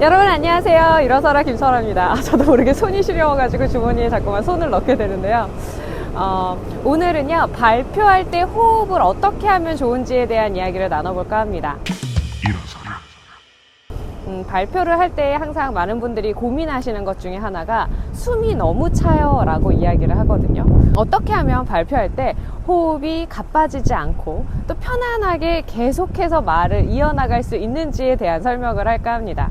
여러분 안녕하세요. 일어서라 김설아입니다. 저도 모르게 손이 시려워가지고 주머니에 자꾸만 손을 넣게 되는데요. 오늘은요, 발표할 때 호흡을 어떻게 하면 좋은지에 대한 이야기를 나눠볼까 합니다. 일어서라. 발표를 할 때 항상 많은 분들이 고민하시는 것 중에 하나가 숨이 너무 차요 라고 이야기를 하거든요. 어떻게 하면 발표할 때 호흡이 가빠지지 않고 또 편안하게 계속해서 말을 이어나갈 수 있는지에 대한 설명을 할까 합니다.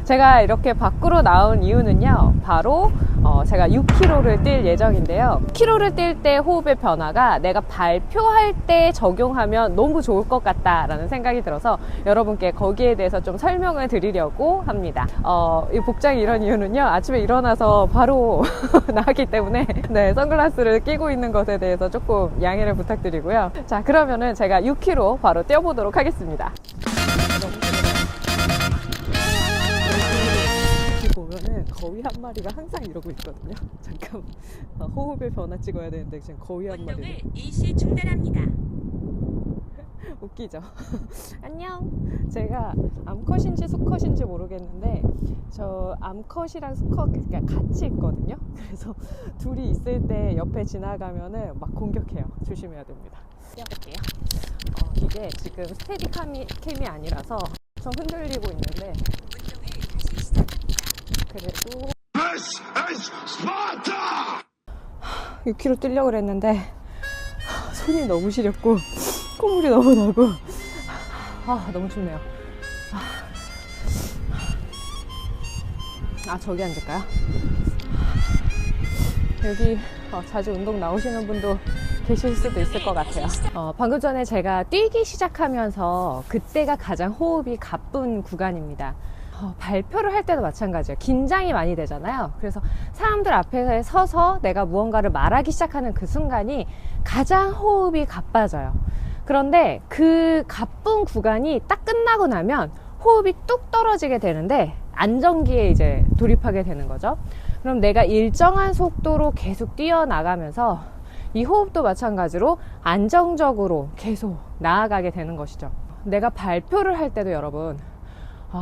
제가 이렇게 밖으로 나온 이유는요, 바로 제가 6km를 뛸 예정인데요. 6km를 뛸 때 호흡의 변화가 내가 발표할 때 적용하면 너무 좋을 것 같다라는 생각이 들어서 여러분께 거기에 대해서 좀 설명을 드리려고 합니다. 이 복장이 이런 이유는요, 아침에 일어나서 바로 나왔기 때문에 네, 선글라스를 끼고 있는 것에 대해서 조금 양해를 부탁드리고요. 자, 그러면은 제가 6km 바로 뛰어보도록 하겠습니다. 보면은 거위 한 마리가 항상 이러고 있거든요. 잠깐 호흡의 변화 찍어야 되는데 지금 거위 한 마리. 운동을 일시 중단합니다. 웃기죠? 안녕. 제가 암컷인지 수컷인지 모르겠는데 저 암컷이랑 수컷 그러니까 같이 있거든요. 그래서 둘이 있을 때 옆에 지나가면은 막 공격해요. 조심해야 됩니다. 뛰어볼게요. 이게 지금 스테디캠이 아니라서 좀 흔들리고 있는데. 그래도 6km 뛰려고 그랬는데 손이 너무 시렸고 콧물이 너무 나고 너무 춥네요. 저기 앉을까요? 여기 자주 운동 나오시는 분도 계실 수도 있을 것 같아요. 방금 전에 제가 뛰기 시작하면서 그때가 가장 호흡이 가쁜 구간입니다. 발표를 할 때도 마찬가지예요. 긴장이 많이 되잖아요. 그래서 사람들 앞에 서서 내가 무언가를 말하기 시작하는 그 순간이 가장 호흡이 가빠져요. 그런데 그 가쁜 구간이 딱 끝나고 나면 호흡이 뚝 떨어지게 되는데 안정기에 이제 돌입하게 되는 거죠. 그럼 내가 일정한 속도로 계속 뛰어나가면서 이 호흡도 마찬가지로 안정적으로 계속 나아가게 되는 것이죠. 내가 발표를 할 때도 여러분,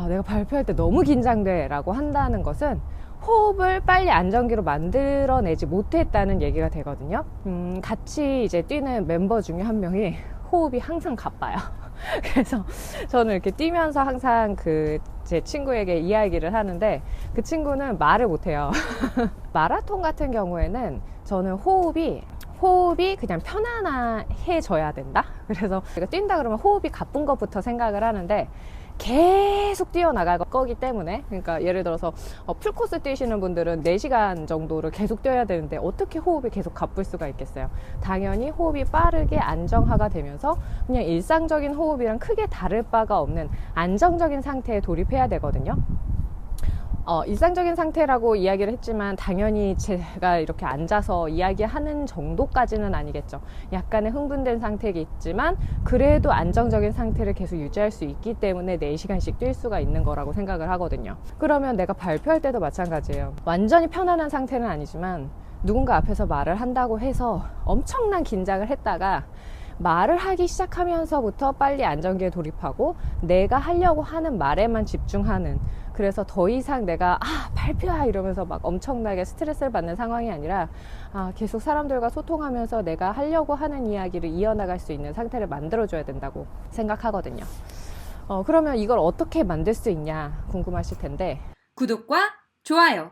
내가 발표할 때 너무 긴장돼 라고 한다는 것은 호흡을 빨리 안정기로 만들어내지 못했다는 얘기가 되거든요. 같이 이제 뛰는 멤버 중에 한 명이 호흡이 항상 가빠요. 그래서 저는 이렇게 뛰면서 항상 제 친구에게 이야기를 하는데 그 친구는 말을 못해요. 마라톤 같은 경우에는 저는 호흡이 그냥 편안해져야 된다. 그래서 제가 뛴다 그러면 호흡이 가쁜 것부터 생각을 하는데 계속 뛰어나갈 거기 때문에, 그러니까 예를 들어서 풀코스 뛰시는 분들은 4시간 정도를 계속 뛰어야 되는데 어떻게 호흡이 계속 가쁠 수가 있겠어요. 당연히 호흡이 빠르게 안정화가 되면서 그냥 일상적인 호흡이랑 크게 다를 바가 없는 안정적인 상태에 돌입해야 되거든요. 일상적인 상태라고 이야기를 했지만 당연히 제가 이렇게 앉아서 이야기하는 정도까지는 아니겠죠. 약간의 흥분된 상태겠지만 그래도 안정적인 상태를 계속 유지할 수 있기 때문에 4시간씩 뛸 수가 있는 거라고 생각을 하거든요. 그러면 내가 발표할 때도 마찬가지예요. 완전히 편안한 상태는 아니지만 누군가 앞에서 말을 한다고 해서 엄청난 긴장을 했다가 말을 하기 시작하면서부터 빨리 안정기에 돌입하고 내가 하려고 하는 말에만 집중하는, 그래서 더 이상 내가 발표야 이러면서 막 엄청나게 스트레스를 받는 상황이 아니라 계속 사람들과 소통하면서 내가 하려고 하는 이야기를 이어나갈 수 있는 상태를 만들어줘야 된다고 생각하거든요. 그러면 이걸 어떻게 만들 수 있냐 궁금하실 텐데, 구독과 좋아요.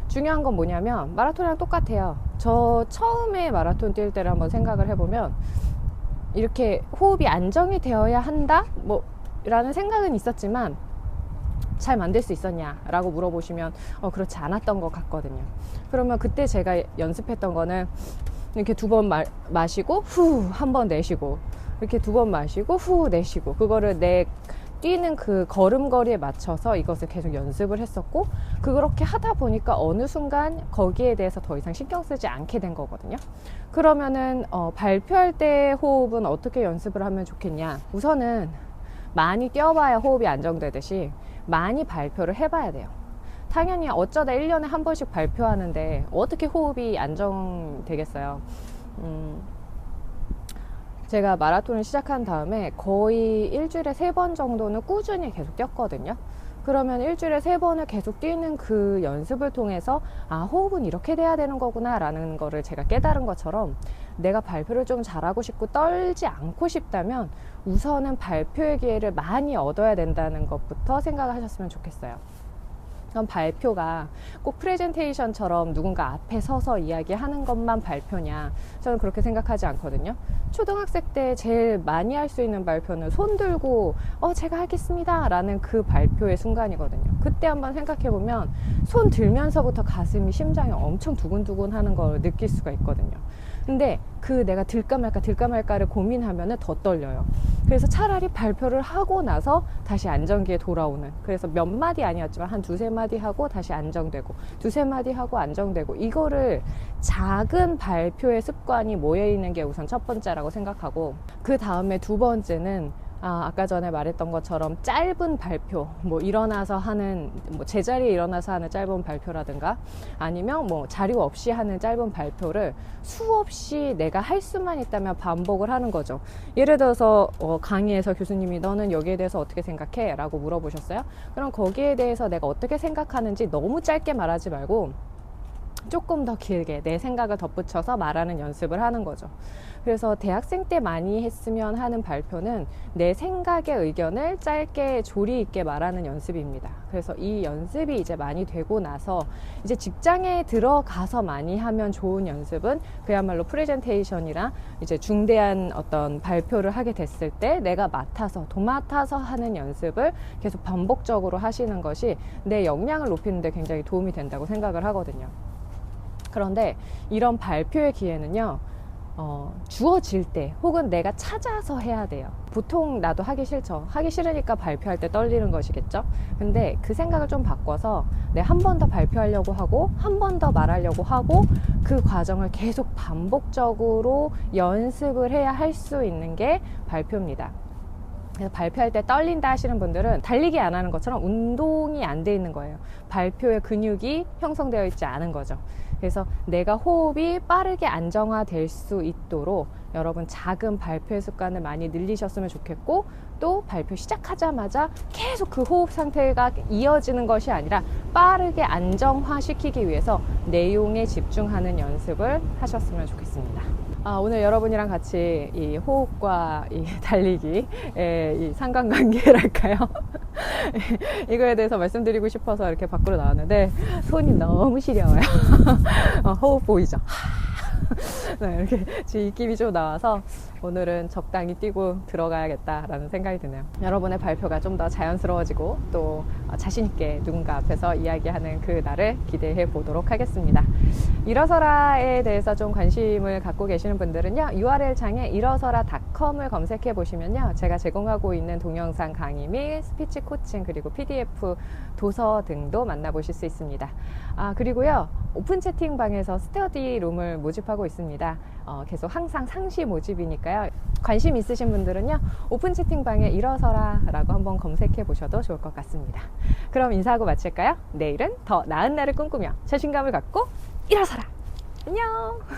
중요한 건 뭐냐면 마라톤이랑 똑같아요. 저 처음에 마라톤 뛸 때를 한번 생각을 해보면 이렇게 호흡이 안정이 되어야 한다 라는 생각은 있었지만 잘 만들 수 있었냐 라고 물어보시면 그렇지 않았던 것 같거든요. 그러면 그때 제가 연습했던 거는 이렇게 2번 마시고 후 한 번 내쉬고, 이렇게 2번 마시고 후 내쉬고, 그거를 내 뛰는 그 걸음걸이에 맞춰서 이것을 계속 연습을 했었고, 그렇게 하다 보니까 어느 순간 거기에 대해서 더 이상 신경 쓰지 않게 된 거거든요. 그러면은 발표할 때 호흡은 어떻게 연습을 하면 좋겠냐. 우선은 많이 뛰어봐야 호흡이 안정되듯이 많이 발표를 해봐야 돼요. 당연히 어쩌다 1년에 한 번씩 발표하는데 어떻게 호흡이 안정되겠어요. 제가 마라톤을 시작한 다음에 거의 일주일에 3번 정도는 꾸준히 계속 뛰었거든요. 그러면 일주일에 3번을 계속 뛰는 그 연습을 통해서 아, 호흡은 이렇게 돼야 되는 거구나 라는 거를 제가 깨달은 것처럼 내가 발표를 좀 잘하고 싶고 떨지 않고 싶다면 우선은 발표의 기회를 많이 얻어야 된다는 것부터 생각을 하셨으면 좋겠어요. 그럼 발표가 꼭 프레젠테이션처럼 누군가 앞에 서서 이야기하는 것만 발표냐? 저는 그렇게 생각하지 않거든요. 초등학생 때 제일 많이 할 수 있는 발표는 손 들고 제가 하겠습니다 라는 그 발표의 순간이거든요. 그때 한번 생각해보면 손 들면서부터 가슴이 심장이 엄청 두근두근 하는 걸 느낄 수가 있거든요. 근데 그 내가 들까 말까를 고민하면 더 떨려요. 그래서 차라리 발표를 하고 나서 다시 안정기에 돌아오는, 그래서 몇 마디 아니었지만 한 2-3마디 하고 다시 안정되고 2-3마디 하고 안정되고, 이거를 작은 발표의 습관이 모여있는 게 우선 첫 번째라고 생각하고, 그 다음에 두 번째는 아까 전에 말했던 것처럼 짧은 발표, 뭐 일어나서 하는, 뭐 제자리에 일어나서 하는 짧은 발표라든가 아니면 뭐 자료 없이 하는 짧은 발표를 수없이 내가 할 수만 있다면 반복을 하는 거죠. 예를 들어서 강의에서 교수님이 너는 여기에 대해서 어떻게 생각해? 라고 물어보셨어요. 그럼 거기에 대해서 내가 어떻게 생각하는지 너무 짧게 말하지 말고 조금 더 길게 내 생각을 덧붙여서 말하는 연습을 하는 거죠. 그래서 대학생 때 많이 했으면 하는 발표는 내 생각의 의견을 짧게 조리 있게 말하는 연습입니다. 그래서 이 연습이 이제 많이 되고 나서 이제 직장에 들어가서 많이 하면 좋은 연습은 그야말로 프레젠테이션이랑 이제 중대한 어떤 발표를 하게 됐을 때 내가 도맡아서 하는 연습을 계속 반복적으로 하시는 것이 내 역량을 높이는 데 굉장히 도움이 된다고 생각을 하거든요. 그런데 이런 발표의 기회는요, 주어질 때 혹은 내가 찾아서 해야 돼요. 보통 나도 하기 싫죠. 하기 싫으니까 발표할 때 떨리는 것이겠죠. 근데 그 생각을 좀 바꿔서 한 번 더 발표하려고 하고 한 번 더 말하려고 하고 그 과정을 계속 반복적으로 연습을 해야 할 수 있는 게 발표입니다. 그래서 발표할 때 떨린다 하시는 분들은 달리기 안 하는 것처럼 운동이 안 돼 있는 거예요. 발표의 근육이 형성되어 있지 않은 거죠. 그래서 내가 호흡이 빠르게 안정화될 수 있도록 여러분 작은 발표의 습관을 많이 늘리셨으면 좋겠고, 또 발표 시작하자마자 계속 그 호흡 상태가 이어지는 것이 아니라 빠르게 안정화시키기 위해서 내용에 집중하는 연습을 하셨으면 좋겠습니다. 오늘 여러분이랑 같이 이 호흡과 이 달리기의 이 상관관계랄까요? 이거에 대해서 말씀드리고 싶어서 이렇게 밖으로 나왔는데 손이 너무 시려워요. 호흡 보이죠? 네, 이렇게 지금 입김이 좀 나와서 오늘은 적당히 뛰고 들어가야겠다라는 생각이 드네요. 여러분의 발표가 좀 더 자연스러워지고 또 자신있게 누군가 앞에서 이야기하는 그 날을 기대해 보도록 하겠습니다. 일어서라에 대해서 좀 관심을 갖고 계시는 분들은요, URL 창에 일어서라.com을 검색해 보시면요, 제가 제공하고 있는 동영상 강의 및 스피치 코칭 그리고 PDF 도서 등도 만나보실 수 있습니다. 그리고요, 오픈 채팅방에서 스터디 룸을 모집하고 있습니다. 계속 항상 상시 모집이니까요. 관심 있으신 분들은요, 오픈 채팅방에 일어서라 라고 한번 검색해 보셔도 좋을 것 같습니다. 그럼 인사하고 마칠까요? 내일은 더 나은 날을 꿈꾸며 자신감을 갖고 일어서라! 안녕!